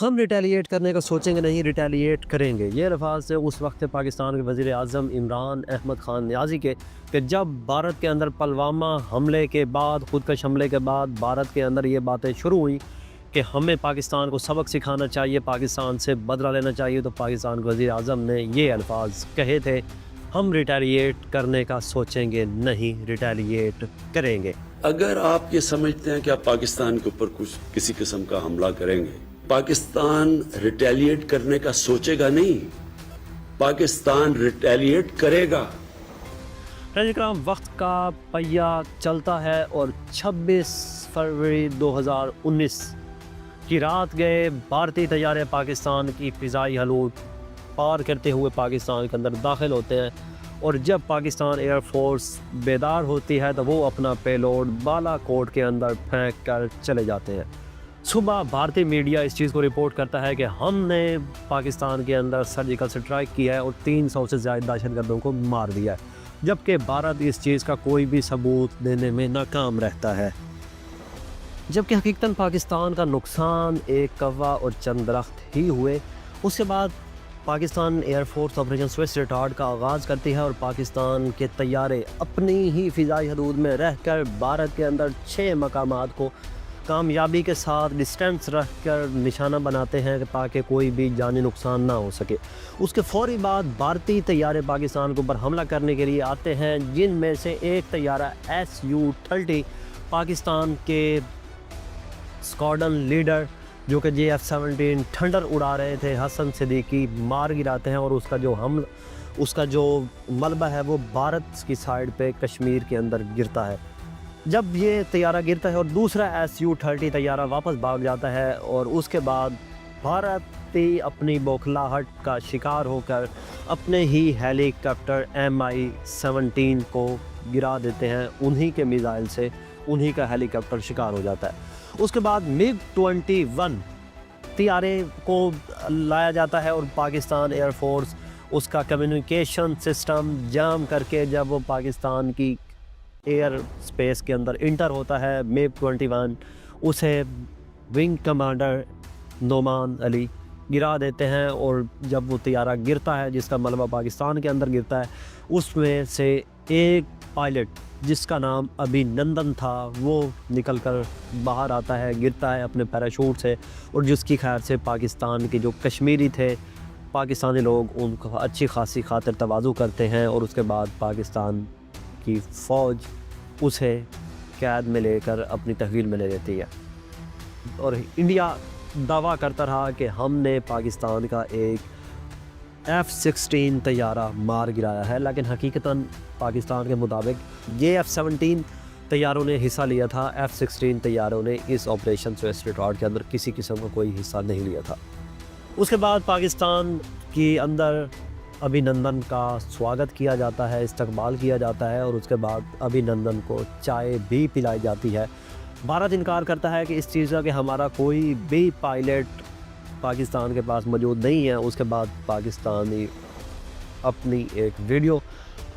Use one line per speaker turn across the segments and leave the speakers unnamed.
ہم ریٹیلیٹ کرنے کا سوچیں گے نہیں، ریٹیلیٹ کریں گے. یہ الفاظ سے اس وقت پاکستان کے وزیر اعظم عمران احمد خان نیازی کے کہ جب بھارت کے اندر پلوامہ حملے کے بعد، خودکش حملے کے بعد بھارت کے اندر یہ باتیں شروع ہوئیں کہ ہمیں پاکستان کو سبق سکھانا چاہیے، پاکستان سے بدلہ لینا چاہیے، تو پاکستان کے وزیر اعظم نے یہ الفاظ کہے تھے، ہم ریٹیلیٹ کرنے کا سوچیں گے نہیں، ریٹیلیٹ کریں گے.
اگر آپ یہ سمجھتے ہیں کہ آپ پاکستان کے اوپر کچھ کسی قسم کا حملہ کریں گے، پاکستان ریٹیلیٹ کرنے کا سوچے گا نہیں، پاکستان ریٹیلیٹ کرے گا.
ناظرین کرام، وقت کا پہیہ چلتا ہے اور 26 فروری 2019 کی رات گئے بھارتی طیارے پاکستان کی فضائی حدود پار کرتے ہوئے پاکستان کے اندر داخل ہوتے ہیں، اور جب پاکستان ایئر فورس بیدار ہوتی ہے تو وہ اپنا پیلوڈ بالا کوٹ کے اندر پھینک کر چلے جاتے ہیں. صبح بھارتی میڈیا اس چیز کو رپورٹ کرتا ہے کہ ہم نے پاکستان کے اندر سرجیکل اسٹرائک کیا ہے اور 300 سے زائد دہشت گردوں کو مار دیا ہے، جبکہ بھارت اس چیز کا کوئی بھی ثبوت دینے میں ناکام رہتا ہے. جبکہ حقیقتاً پاکستان کا نقصان ایک کوا اور چند درخت ہی ہوئے. اس کے بعد Pakistan air force operation Swiss retard کا آغاز کرتی ہے اور پاکستان کے طیارے اپنی ہی فضائی حدود میں رہ کر بھارت کے اندر 6 مقامات کو کامیابی کے ساتھ ڈسٹینس رکھ کر نشانہ بناتے ہیں تاکہ کوئی بھی جانی نقصان نہ ہو سکے. اس کے فوری بعد بھارتی طیارے پاکستان کے اوپر حملہ کرنے کے لیے آتے ہیں، جن میں سے ایک طیارہ SU-30 پاکستان کے اسکواڈرن لیڈر جو کہ JF-17 تھنڈر اڑا رہے تھے حسن صدیقی مار گراتے ہیں، اور اس کا جو ملبہ ہے وہ بھارت کی سائیڈ پہ کشمیر کے اندر گرتا ہے. جب یہ طیارہ گرتا ہے اور دوسرا SU-30 طیارہ واپس بھاگ جاتا ہے، اور اس کے بعد بھارتی اپنی بوکھلاہٹ کا شکار ہو کر اپنے ہی ہیلی کاپٹر MI-17 کو گرا دیتے ہیں. انہی کے میزائل سے انہی کا ہیلی کاپٹر شکار ہو جاتا ہے. اس کے بعد MiG-21 طیارے کو لایا جاتا ہے اور پاکستان ایئر فورس اس کا کمیونیکیشن سسٹم جام کر کے جب وہ پاکستان کی ایئر سپیس کے اندر انٹر ہوتا ہے، MiG-21 اسے ونگ کمانڈر نعمان علی گرا دیتے ہیں. اور جب وہ طیارہ گرتا ہے جس کا ملبہ پاکستان کے اندر گرتا ہے، اس میں سے ایک پائلٹ جس کا نام ابھی نندن تھا وہ نکل کر باہر آتا ہے، گرتا ہے اپنے پیراشوٹ سے، اور جس کی خیر سے پاکستان کے جو کشمیری تھے پاکستانی لوگ ان کو اچھی خاصی خاطر تواضع کرتے ہیں، اور اس کے بعد پاکستان کی فوج اسے قید میں لے کر اپنی تحویل میں لے لیتی ہے. اور انڈیا دعویٰ کرتا رہا کہ ہم نے پاکستان کا ایک F-16 طیارہ مار گرایا ہے، لیکن حقیقتاً پاکستان کے مطابق یہ F-17 طیاروں نے حصہ لیا تھا، F-16 طیاروں نے اس آپریشن سوئس ریٹارڈ کے اندر کسی قسم کا کوئی حصہ نہیں لیا تھا. اس کے بعد پاکستان کی اندر ابھی نندن کا سواگت کیا جاتا ہے، استقبال کیا جاتا ہے، اور اس کے بعد ابھی نندن کو چائے بھی پلائی جاتی ہے. بھارت انکار کرتا ہے کہ اس چیز کا کہ ہمارا کوئی بھی پائلٹ پاکستان کے پاس موجود نہیں ہے. اس کے بعد پاکستانی اپنی ایک ویڈیو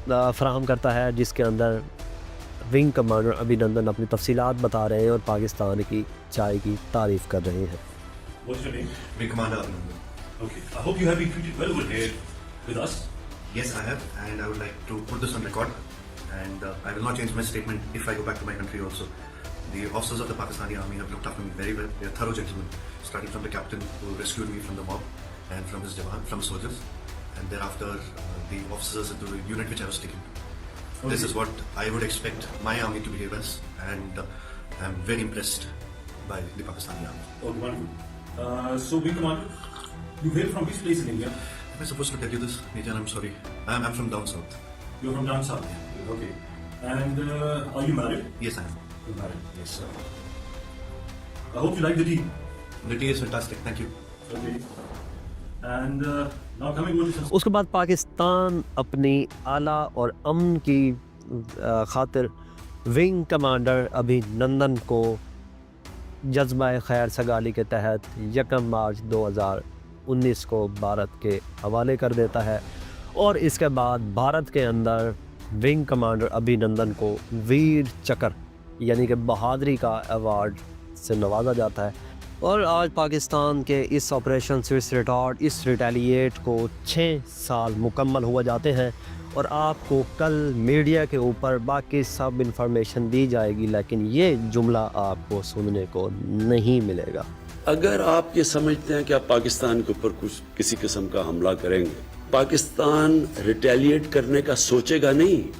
فراہم کرتا ہے جس کے اندر ونگ کمانڈر ابھی نندن اپنی تفصیلات بتا رہے ہیں اور پاکستان کی چائے کی تعریف کر رہے ہیں.
What's your name? Wing Commander Abhinandan. Okay. I hope you have been treated well over here with us.
Yes, I have, and I would like to put this on record, and I will not change my statement if I go back to my country also. The officers of the Pakistani army have looked after me very well. They are thorough gentlemen, starting from the captain who rescued me from the mob and from his jawan, from soldiers, and thereafter the officers of the unit which I was taken to. Okay. This is what I would expect my army to behave as, and I am very impressed by the Pakistani army.
Oh, wonderful. So, Wing Commander, you hail from which place in India?
Am I supposed to tell you this? Nijan, I'm sorry. I'm from down south.
You're from down south? Okay. And are you married?
Yes, I am.
You're married. Yes, sir. I hope you like the tea.
The tea is fantastic. Thank you.
Okay. And now coming over to...
اس کے بعد پاکستان اپنی اعلیٰ اور امن کی خاطر wing commander ابھی نندن کو جذبہ خیر سگالی کے تحت 1 مارچ 2019 کو بھارت کے حوالے کر دیتا ہے، اور اس کے بعد بھارت کے اندر ونگ کمانڈر ابھی نندن کو ویر چکر یعنی کہ بہادری کا ایوارڈ سے نوازا جاتا ہے. اور آج پاکستان کے اس آپریشن سوئس ریٹارڈ اس ریٹیلیٹ کو 6 سال مکمل ہوا جاتے ہیں، اور آپ کو کل میڈیا کے اوپر باقی سب انفارمیشن دی جائے گی، لیکن یہ جملہ آپ کو سننے کو نہیں ملے گا۔
اگر آپ یہ سمجھتے ہیں کہ آپ پاکستان کے اوپر کچھ کسی قسم کا حملہ کریں گے، پاکستان ریٹیلیٹ کرنے کا سوچے گا نہیں،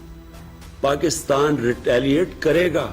پاکستان ریٹیلیٹ کرے گا۔